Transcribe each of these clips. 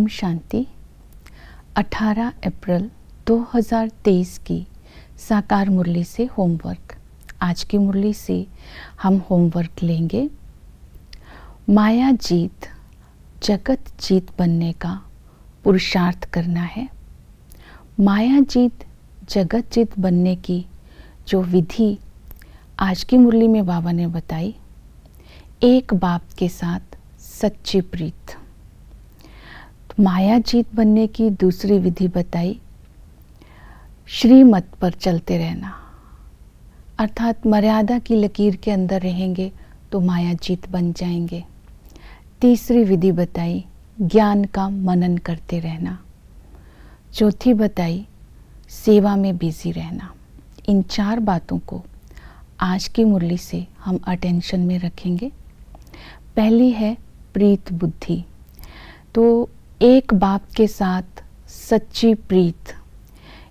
ओम शांति। 18 अप्रैल 2023 की साकार मुरली से होमवर्क। आज की मुरली से हम होमवर्क लेंगे। माया जीत जगत जीत बनने का पुरुषार्थ करना है। माया जीत जगत जीत बनने की जो विधि आज की मुरली में बाबा ने बताई, एक बाप के साथ सच्ची प्रीत। माया जीत बनने की दूसरी विधि बताई, श्रीमत पर चलते रहना, अर्थात मर्यादा की लकीर के अंदर रहेंगे तो माया जीत बन जाएंगे। तीसरी विधि बताई, ज्ञान का मनन करते रहना। चौथी बताई, सेवा में बिजी रहना। इन 4 बातों को आज की मुरली से हम अटेंशन में रखेंगे। पहली है प्रीत बुद्धि। तो एक बाप के साथ सच्ची प्रीत,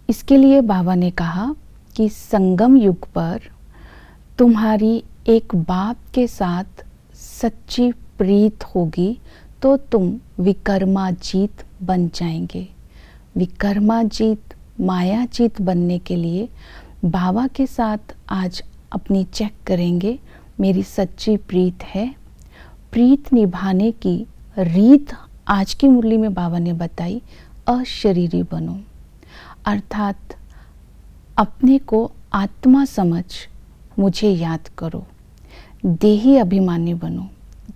इसके लिए बाबा ने कहा कि संगम युग पर तुम्हारी एक बाप के साथ सच्ची प्रीत होगी तो तुम विकर्माजीत बन जाएंगे। विकर्माजीत मायाजीत बनने के लिए बाबा के साथ आज अपनी चेक करेंगे, मेरी सच्ची प्रीत है। प्रीत निभाने की रीत आज की मुरली में बाबा ने बताई, अशरीरी बनो, अर्थात अपने को आत्मा समझ मुझे याद करो, देही अभिमानी बनो।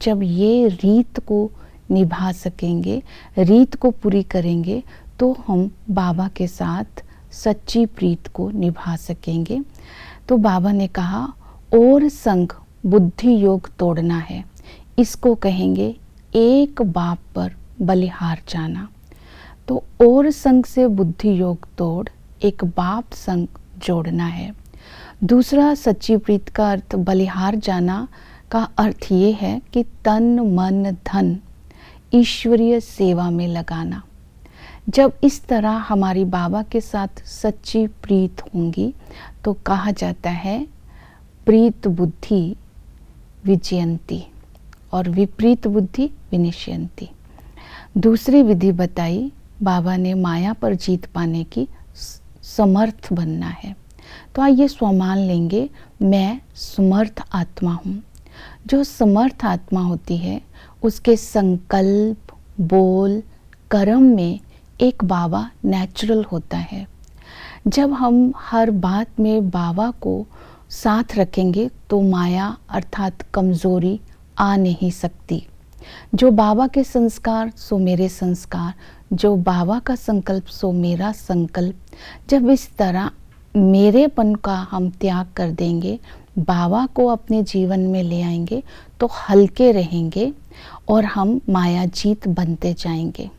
जब ये रीत को निभा सकेंगे, रीत को पूरी करेंगे, तो हम बाबा के साथ सच्ची प्रीत को निभा सकेंगे। तो बाबा ने कहा और संग बुद्धि योग तोड़ना है, इसको कहेंगे एक बाप पर बलिहार जाना। तो और संग से बुद्धि योग तोड़ एक बाप संग जोड़ना है। दूसरा सच्ची प्रीत का अर्थ बलिहार जाना का अर्थ ये है कि तन मन धन ईश्वरीय सेवा में लगाना। जब इस तरह हमारी बाबा के साथ सच्ची प्रीत होंगी तो कहा जाता है प्रीत बुद्धि विजयंती और विपरीत बुद्धि विनिश्यंती। दूसरी विधि बताई, बाबा ने माया पर जीत पाने की समर्थ बनना है। तो आइए स्वमान लेंगे, मैं समर्थ आत्मा हूँ। जो समर्थ आत्मा होती है उसके संकल्प, बोल, कर्म में एक बाबा नेचुरल होता है। जब हम हर बात में बाबा को साथ रखेंगे तो माया अर्थात कमज़ोरी आ नहीं सकती। जो बाबा के संस्कार सो मेरे संस्कार, जो बाबा का संकल्प सो मेरा संकल्प। जब इस तरह मेरेपन का हम त्याग कर देंगे, बाबा को अपने जीवन में ले आएंगे तो हल्के रहेंगे और हम मायाजीत बनते जाएंगे।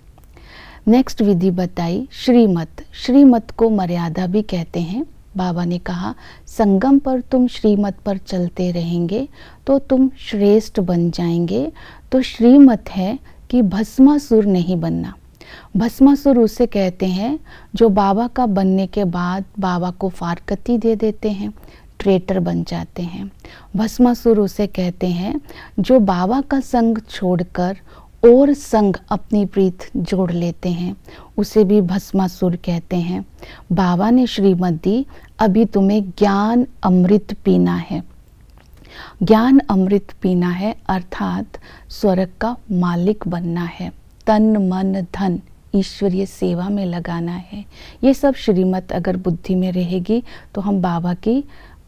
नेक्स्ट विधि बताई, श्रीमत। श्रीमत को मर्यादा भी कहते हैं। बाबा ने कहा संगम पर तुम श्रीमत पर चलते रहेंगे तो तुम श्रेष्ठ बन जाएंगे। तो श्रीमत है कि भस्मासुर नहीं बनना। भस्मासुर उसे कहते हैं जो बाबा का बनने के बाद बाबा को फारकती दे देते हैं, ट्रेटर बन जाते हैं। भस्मासुर उसे कहते हैं जो बाबा का संग छोड़कर और संग अपनी प्रीत जोड़ लेते हैं, उसे भी भस्मासुर कहते हैं। बाबा ने श्रीमत दी, अभी तुम्हें ज्ञान अमृत पीना है। ज्ञान अमृत पीना है अर्थात स्वर्ग का मालिक बनना है। तन मन धन ईश्वरीय सेवा में लगाना है। ये सब श्रीमत अगर बुद्धि में रहेगी तो हम बाबा की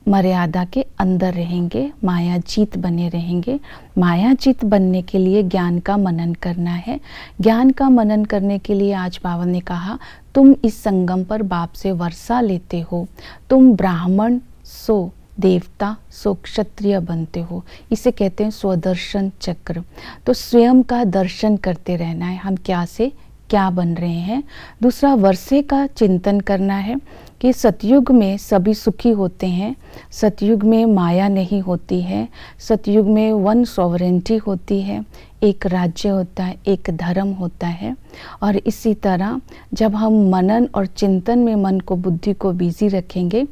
मर्यादा के अंदर रहेंगे, मायाजीत बने रहेंगे। मायाजीत बनने के लिए ज्ञान का मनन करना है। ज्ञान का मनन करने के लिए आज बाबा ने कहा तुम इस संगम पर बाप से वर्षा लेते हो, तुम ब्राह्मण सो देवता सो क्षत्रिय बनते हो। इसे कहते हैं स्वदर्शन चक्र। तो स्वयं का दर्शन करते रहना है, हम क्या से क्या बन रहे हैं। दूसरा वर्षे का चिंतन करना है कि सतयुग में सभी सुखी होते हैं, सतयुग में माया नहीं होती है, सतयुग में वन सॉवरेंटी होती है, एक राज्य होता है, एक धर्म होता है। और इसी तरह जब हम मनन और चिंतन में मन को बुद्धि को बिजी रखेंगे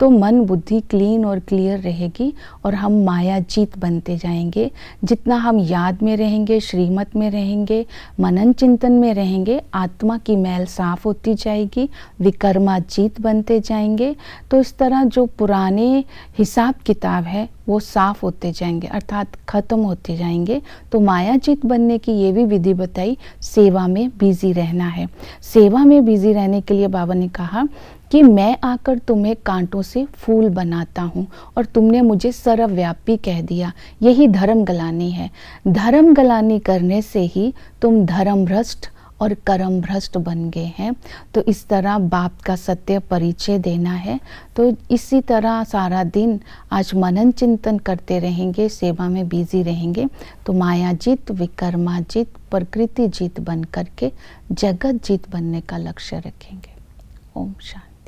तो मन बुद्धि क्लीन और क्लियर रहेगी और हम माया जीत बनते जाएंगे। जितना हम याद में रहेंगे, श्रीमत में रहेंगे, मनन चिंतन में रहेंगे, आत्मा की मैल साफ होती जाएगी, विकर्मा जीत बनते जाएंगे। तो इस तरह जो पुराने हिसाब किताब है वो साफ होते जाएंगे, अर्थात खत्म होते जाएंगे। तो माया जीत बनने की ये भी विधि बताई, सेवा में बिजी रहना है। सेवा में बिजी रहने के लिए बाबा ने कहा कि मैं आकर तुम्हें कांटों से फूल बनाता हूँ और तुमने मुझे सर्वव्यापी कह दिया। यही धर्म गलानी है। धर्म गलानी करने से ही तुम धर्म भ्रष्ट और कर्म भ्रष्ट बन गए हैं। तो इस तरह बाप का सत्य परिचय देना है। तो इसी तरह सारा दिन आज मनन चिंतन करते रहेंगे, सेवा में बिजी रहेंगे, तो माया जीत, विकर्मा जीत, प्रकृति जीत बन करके जगत जीत बनने का लक्ष्य रखेंगे। ओम शांति।